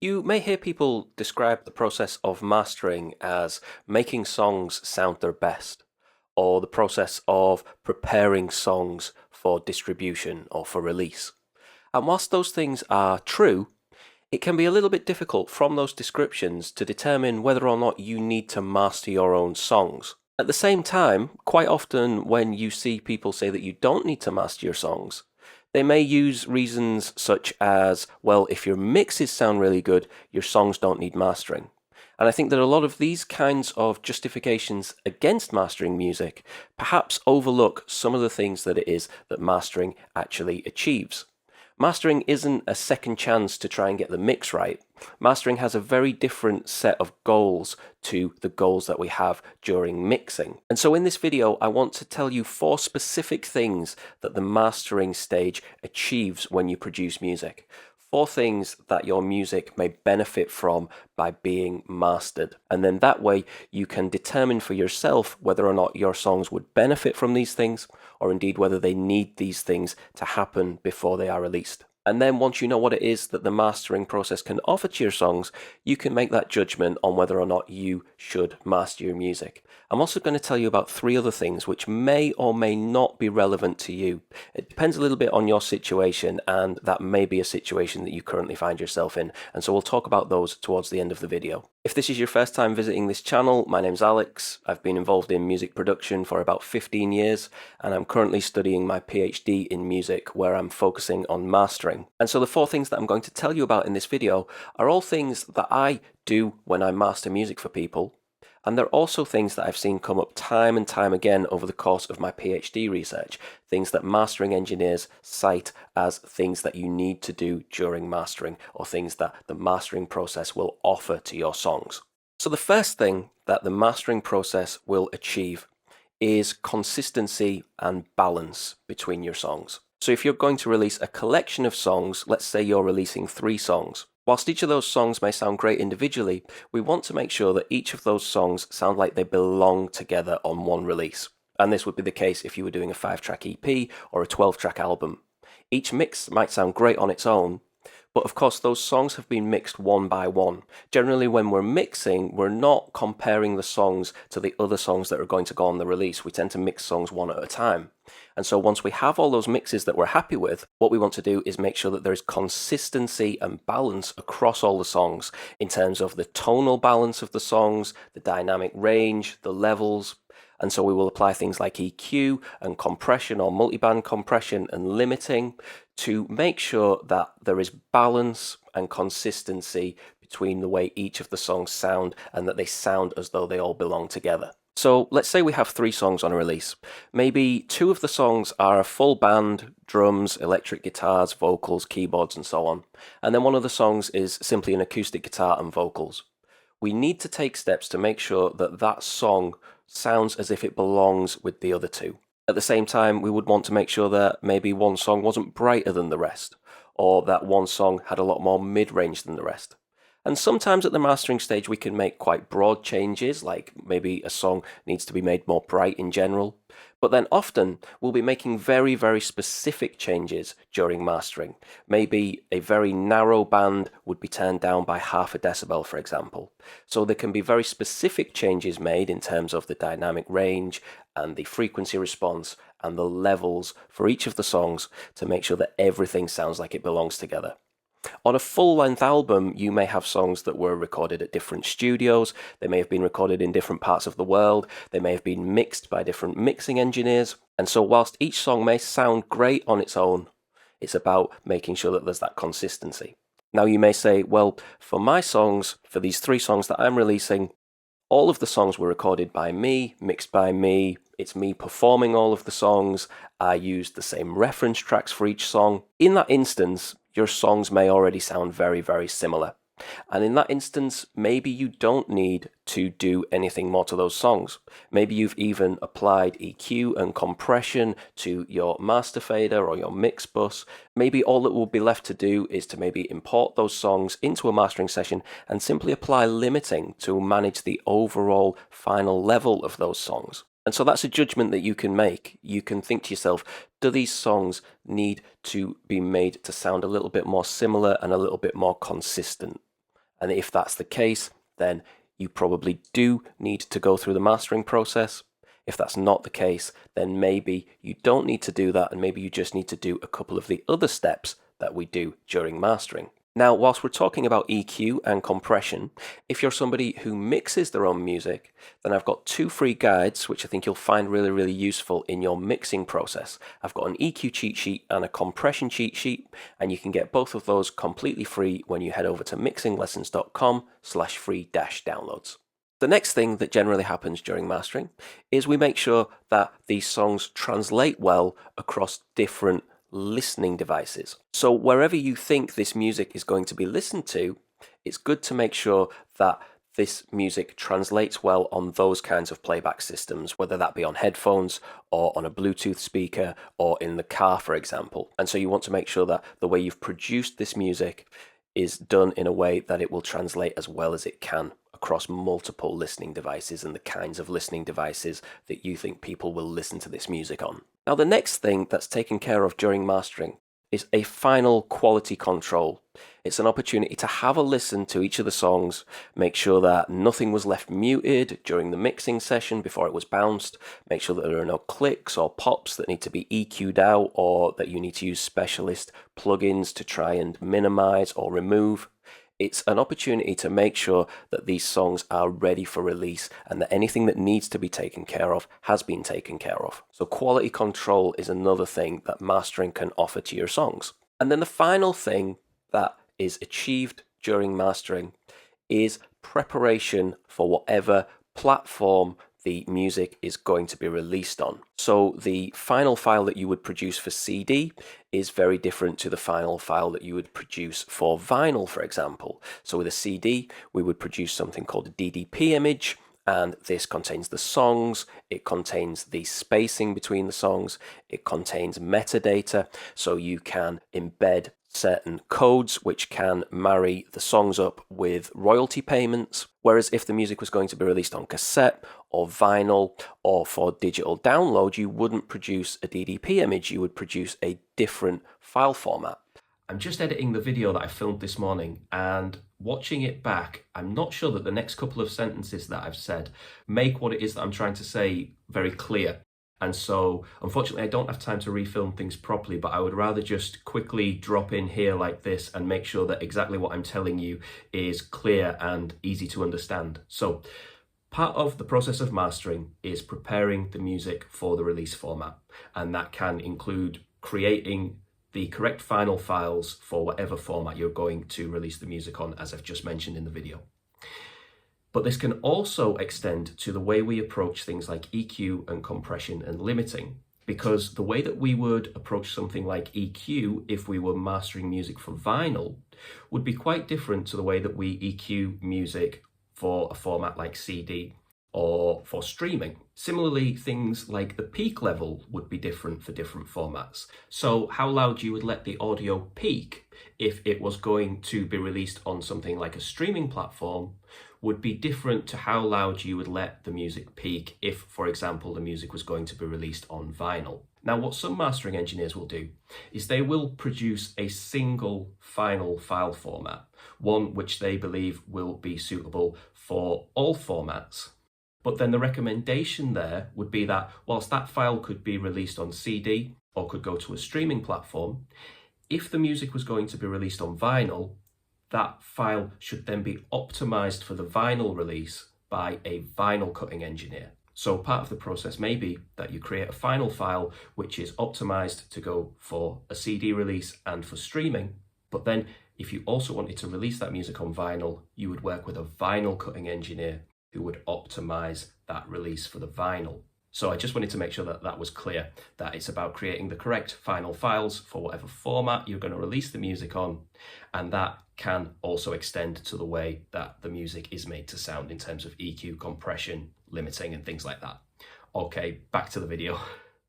You may hear people describe the process of mastering as making songs sound their best, or the process of preparing songs for distribution or for release. And whilst those things are true, it can be a little bit difficult from those descriptions to determine whether or not you need to master your own songs. At the same time, quite often when you see people say that you don't need to master your songs, they may use reasons such as, well, if your mixes sound really good, your songs don't need mastering. And I think that a lot of these kinds of justifications against mastering music perhaps overlook some of the things that it is that mastering actually achieves. Mastering isn't a second chance to try and get the mix right. Mastering has a very different set of goals to the goals that we have during mixing. And so in this video, I want to tell you 4 specific things that the mastering stage achieves when you produce music. 4 things that your music may benefit from by being mastered. And then that way you can determine for yourself whether or not your songs would benefit from these things, or indeed whether they need these things to happen before they are released. And then once you know what it is that the mastering process can offer to your songs, you can make that judgment on whether or not you should master your music. I'm also going to tell you about 3 other things which may or may not be relevant to you. It depends a little bit on your situation, and that may be a situation that you currently find yourself in. And so we'll talk about those towards the end of the video. If this is your first time visiting this channel, my name's Alex. I've been involved in music production for about 15 years, and I'm currently studying my PhD in music, where I'm focusing on mastering. And so the 4 things that I'm going to tell you about in this video are all things that I do when I master music for people. And they're also things that I've seen come up time and time again over the course of my PhD research, things that mastering engineers cite as things that you need to do during mastering, or things that the mastering process will offer to your songs. So the first thing that the mastering process will achieve is consistency and balance between your songs. So if you're going to release a collection of songs, let's say you're releasing 3 songs. Whilst each of those songs may sound great individually, we want to make sure that each of those songs sound like they belong together on one release. And this would be the case if you were doing a 5-track EP or a 12-track album. Each mix might sound great on its own, but of course those songs have been mixed one by one. Generally when we're mixing, we're not comparing the songs to the other songs that are going to go on the release. We tend to mix songs one at a time. And so once we have all those mixes that we're happy with, what we want to do is make sure that there is consistency and balance across all the songs in terms of the tonal balance of the songs, the dynamic range, the levels. And so we will apply things like EQ and compression or multiband compression and limiting to make sure that there is balance and consistency between the way each of the songs sound, and that they sound as though they all belong together. So let's say we have 3 songs on a release. Maybe 2 of the songs are a full band, drums, electric guitars, vocals, keyboards, and so on. And then one of the songs is simply an acoustic guitar and vocals. We need to take steps to make sure that that song sounds as if it belongs with the other 2. At the same time, we would want to make sure that maybe one song wasn't brighter than the rest, or that one song had a lot more mid-range than the rest. And sometimes at the mastering stage we can make quite broad changes, like maybe a song needs to be made more bright in general. But then often we'll be making very, very specific changes during mastering. Maybe a very narrow band would be turned down by half a decibel, for example. So there can be very specific changes made in terms of the dynamic range and the frequency response and the levels for each of the songs to make sure that everything sounds like it belongs together. On a full-length album, you may have songs that were recorded at different studios, they may have been recorded in different parts of the world, they may have been mixed by different mixing engineers, and so whilst each song may sound great on its own, it's about making sure that there's that consistency. Now you may say, well, for my songs, for these 3 songs that I'm releasing, all of the songs were recorded by me, mixed by me, it's me performing all of the songs, I used the same reference tracks for each song. In that instance, your songs may already sound very, very similar. And in that instance, maybe you don't need to do anything more to those songs. Maybe you've even applied EQ and compression to your master fader or your mix bus. Maybe all that will be left to do is to maybe import those songs into a mastering session and simply apply limiting to manage the overall final level of those songs. And so that's a judgment that you can make. You can think to yourself, do these songs need to be made to sound a little bit more similar and a little bit more consistent? And if that's the case, then you probably do need to go through the mastering process. If that's not the case, then maybe you don't need to do that, and maybe you just need to do a couple of the other steps that we do during mastering. Now, whilst we're talking about EQ and compression, if you're somebody who mixes their own music, then I've got 2 free guides which I think you'll find really, really useful in your mixing process. I've got an EQ cheat sheet and a compression cheat sheet, and you can get both of those completely free when you head over to mixinglessons.com/free-downloads. The next thing that generally happens during mastering is we make sure that these songs translate well across different listening devices. So wherever you think this music is going to be listened to, it's good to make sure that this music translates well on those kinds of playback systems, whether that be on headphones or on a Bluetooth speaker or in the car, for example. And so you want to make sure that the way you've produced this music is done in a way that it will translate as well as it can across multiple listening devices and the kinds of listening devices that you think people will listen to this music on. Now, the next thing that's taken care of during mastering is a final quality control. It's an opportunity to have a listen to each of the songs, make sure that nothing was left muted during the mixing session before it was bounced, make sure that there are no clicks or pops that need to be EQ'd out or that you need to use specialist plugins to try and minimize or remove. It's an opportunity to make sure that these songs are ready for release and that anything that needs to be taken care of has been taken care of. So quality control is another thing that mastering can offer to your songs. And then the final thing that is achieved during mastering is preparation for whatever platform the music is going to be released on. So the final file that you would produce for CD is very different to the final file that you would produce for vinyl, for example. So with a CD, we would produce something called a DDP image, and this contains the songs, it contains the spacing between the songs, it contains metadata, so you can embed certain codes which can marry the songs up with royalty payments. Whereas if the music was going to be released on cassette or vinyl or for digital download, you wouldn't produce a DDP image, you would produce a different file format. I'm just editing the video that I filmed this morning, and watching it back, I'm not sure that the next couple of sentences that I've said make what it is that I'm trying to say very clear. And so, unfortunately, I don't have time to refilm things properly, but I would rather just quickly drop in here like this and make sure that exactly what I'm telling you is clear and easy to understand. So, part of the process of mastering is preparing the music for the release format. And that can include creating the correct final files for whatever format you're going to release the music on, as I've just mentioned in the video. But this can also extend to the way we approach things like EQ and compression and limiting, because the way that we would approach something like EQ if we were mastering music for vinyl would be quite different to the way that we EQ music for a format like CD or for streaming. Similarly, things like the peak level would be different for different formats. So how loud you would let the audio peak if it was going to be released on something like a streaming platform would be different to how loud you would let the music peak if, for example, the music was going to be released on vinyl. Now, what some mastering engineers will do is they will produce a single final file format, one which they believe will be suitable for all formats. But then the recommendation there would be that whilst that file could be released on CD or could go to a streaming platform, if the music was going to be released on vinyl, that file should then be optimized for the vinyl release by a vinyl cutting engineer. So part of the process may be that you create a final file which is optimized to go for a CD release and for streaming, but then if you also wanted to release that music on vinyl, you would work with a vinyl cutting engineer who would optimize that release for the vinyl. So I just wanted to make sure that that was clear, that it's about creating the correct final files for whatever format you're going to release the music on, and that can also extend to the way that the music is made to sound in terms of EQ, compression, limiting, and things like that. Okay, back to the video.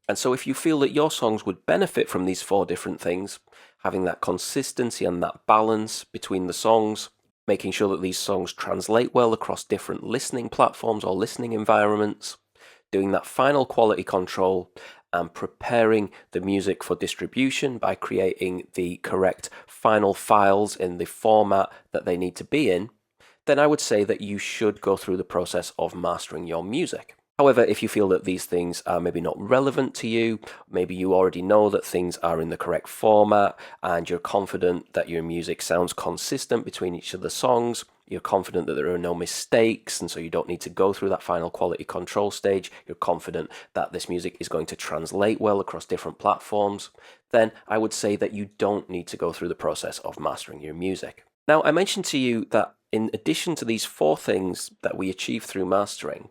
And so if you feel that your songs would benefit from these 4 different things, having that consistency and that balance between the songs, making sure that these songs translate well across different listening platforms or listening environments, doing that final quality control, and preparing the music for distribution by creating the correct final files in the format that they need to be in, then I would say that you should go through the process of mastering your music. However, if you feel that these things are maybe not relevant to you, maybe you already know that things are in the correct format and you're confident that your music sounds consistent between each of the songs, you're confident that there are no mistakes and so you don't need to go through that final quality control stage, you're confident that this music is going to translate well across different platforms, then I would say that you don't need to go through the process of mastering your music. Now, I mentioned to you that in addition to these 4 things that we achieve through mastering,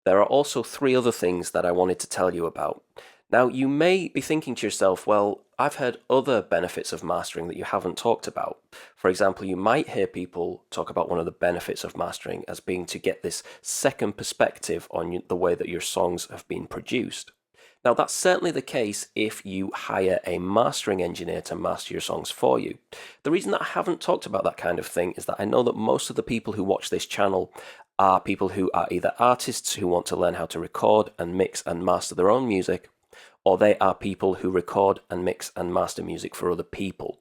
there are also 3 other things that I wanted to tell you about. Now, you may be thinking to yourself, well, I've heard other benefits of mastering that you haven't talked about. For example, you might hear people talk about one of the benefits of mastering as being to get this second perspective on the way that your songs have been produced. Now, that's certainly the case if you hire a mastering engineer to master your songs for you. The reason that I haven't talked about that kind of thing is that I know that most of the people who watch this channel are people who are either artists who want to learn how to record and mix and master their own music, or they are people who record and mix and master music for other people.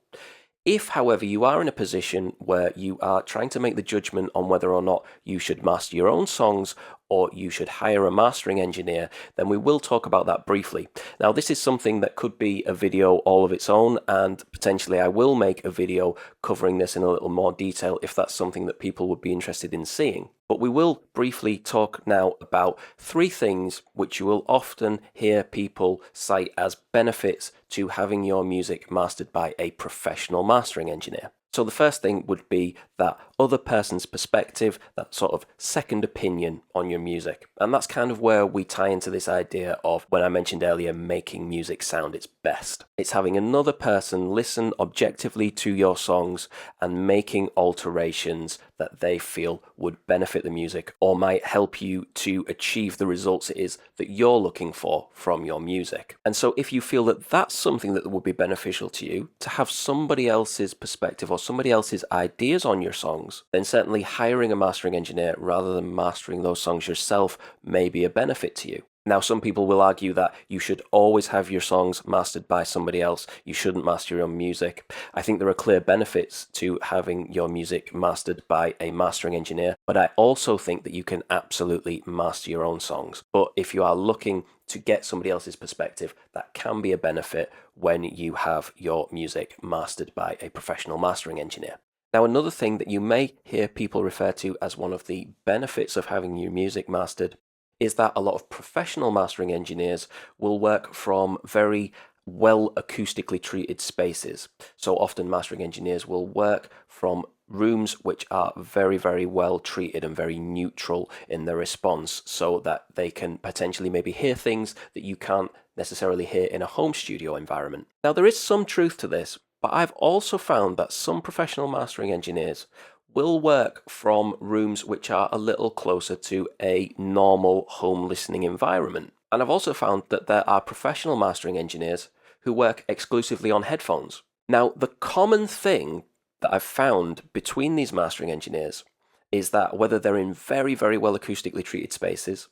If, however, you are in a position where you are trying to make the judgment on whether or not you should master your own songs or you should hire a mastering engineer, then we will talk about that briefly. Now, this is something that could be a video all of its own, and potentially I will make a video covering this in a little more detail if that's something that people would be interested in seeing. But we will briefly talk now about 3 things which you will often hear people cite as benefits to having your music mastered by a professional mastering engineer. So the first thing would be that other person's perspective, that sort of second opinion on your music. And that's kind of where we tie into this idea of, when I mentioned earlier, making music sound its best. It's having another person listen objectively to your songs and making alterations that they feel would benefit the music or might help you to achieve the results it is that you're looking for from your music. And so if you feel that that's something that would be beneficial to you, to have somebody else's perspective or somebody else's ideas on your songs, then certainly hiring a mastering engineer rather than mastering those songs yourself may be a benefit to you. Now, some people will argue that you should always have your songs mastered by somebody else. You shouldn't master your own music. I think there are clear benefits to having your music mastered by a mastering engineer, but I also think that you can absolutely master your own songs. But if you are looking to get somebody else's perspective, that can be a benefit when you have your music mastered by a professional mastering engineer. Now, another thing that you may hear people refer to as one of the benefits of having your music mastered is that a lot of professional mastering engineers will work from very well acoustically treated spaces. So often mastering engineers will work from rooms which are very, very well treated and very neutral in their response, so that they can potentially maybe hear things that you can't necessarily hear in a home studio environment. Now, there is some truth to this, but I've also found that some professional mastering engineers will work from rooms which are a little closer to a normal home listening environment. And I've also found that there are professional mastering engineers who work exclusively on headphones. Now, the common thing that I've found between these mastering engineers is that whether they're in very, very well acoustically treated spaces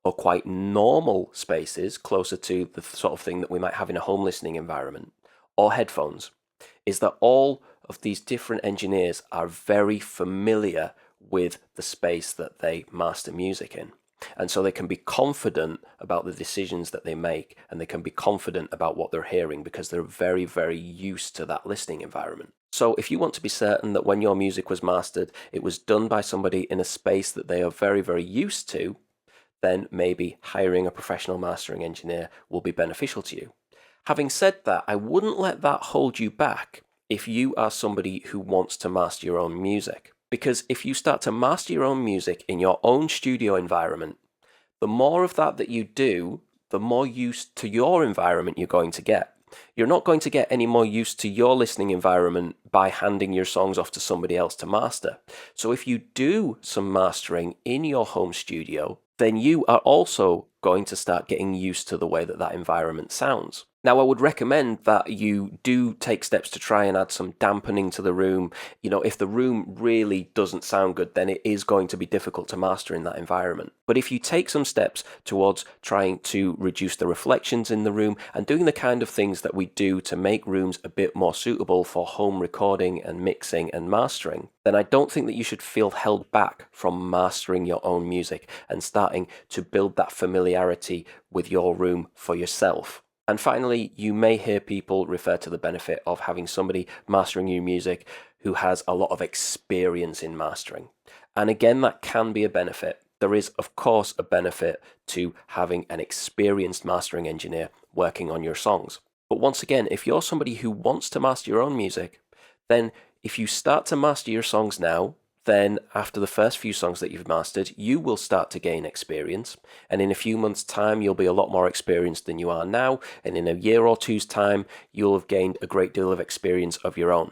or quite normal spaces closer to the sort of thing that we might have in a home listening environment or headphones, is that all of these different engineers are very familiar with the space that they master music in. And so they can be confident about the decisions that they make, and they can be confident about what they're hearing because they're very, very used to that listening environment. So if you want to be certain that when your music was mastered, it was done by somebody in a space that they are very, very used to, then maybe hiring a professional mastering engineer will be beneficial to you. Having said that, I wouldn't let that hold you back if you are somebody who wants to master your own music. Because if you start to master your own music in your own studio environment, the more of that you do, the more used to your environment you're going to get. You're not going to get any more used to your listening environment by handing your songs off to somebody else to master. So if you do some mastering in your home studio, then you are also going to start getting used to the way that environment sounds. Now, I would recommend that you do take steps to try and add some dampening to the room. If the room really doesn't sound good, then it is going to be difficult to master in that environment. But if you take some steps towards trying to reduce the reflections in the room and doing the kind of things that we do to make rooms a bit more suitable for home recording and mixing and mastering, then I don't think that you should feel held back from mastering your own music and starting to build that familiarity with your room for yourself. And finally, you may hear people refer to the benefit of having somebody mastering your music who has a lot of experience in mastering. And again, that can be a benefit. There is, of course, a benefit to having an experienced mastering engineer working on your songs. But once again, if you're somebody who wants to master your own music, then if you start to master your songs now, then after the first few songs that you've mastered, you will start to gain experience. And in a few months' time, you'll be a lot more experienced than you are now. And in a year or two's time, you'll have gained a great deal of experience of your own.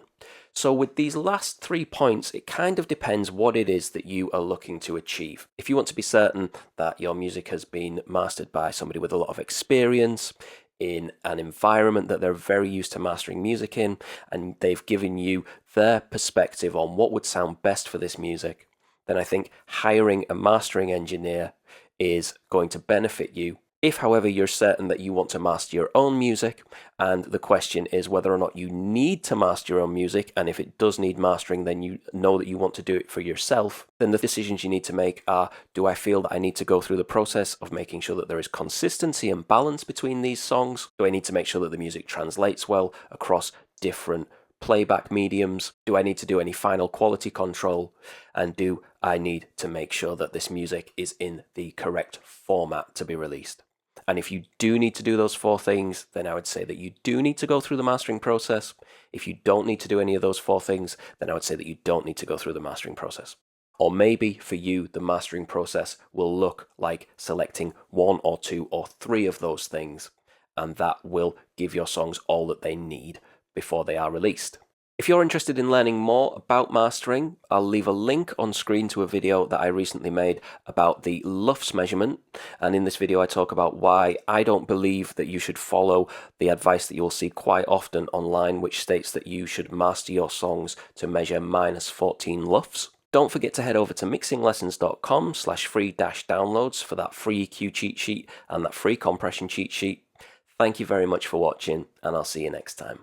So with these last 3 points, it kind of depends what it is that you are looking to achieve. If you want to be certain that your music has been mastered by somebody with a lot of experience, in an environment that they're very used to mastering music in, and they've given you their perspective on what would sound best for this music, then I think hiring a mastering engineer is going to benefit you. If, however, you're certain that you want to master your own music, and the question is whether or not you need to master your own music, and if it does need mastering, then you know that you want to do it for yourself, then the decisions you need to make are, do I feel that I need to go through the process of making sure that there is consistency and balance between these songs? Do I need to make sure that the music translates well across different playback mediums? Do I need to do any final quality control? And do I need to make sure that this music is in the correct format to be released? And if you do need to do those 4 things, then I would say that you do need to go through the mastering process. If you don't need to do any of those 4 things, then I would say that you don't need to go through the mastering process. Or maybe for you, the mastering process will look like selecting 1 or 2 or 3 of those things, and that will give your songs all that they need before they are released. If you're interested in learning more about mastering, I'll leave a link on screen to a video that I recently made about the LUFS measurement. And in this video, I talk about why I don't believe that you should follow the advice that you'll see quite often online, which states that you should master your songs to measure -14 LUFS. Don't forget to head over to mixinglessons.com/free-downloads for that free EQ cheat sheet and that free compression cheat sheet. Thank you very much for watching, and I'll see you next time.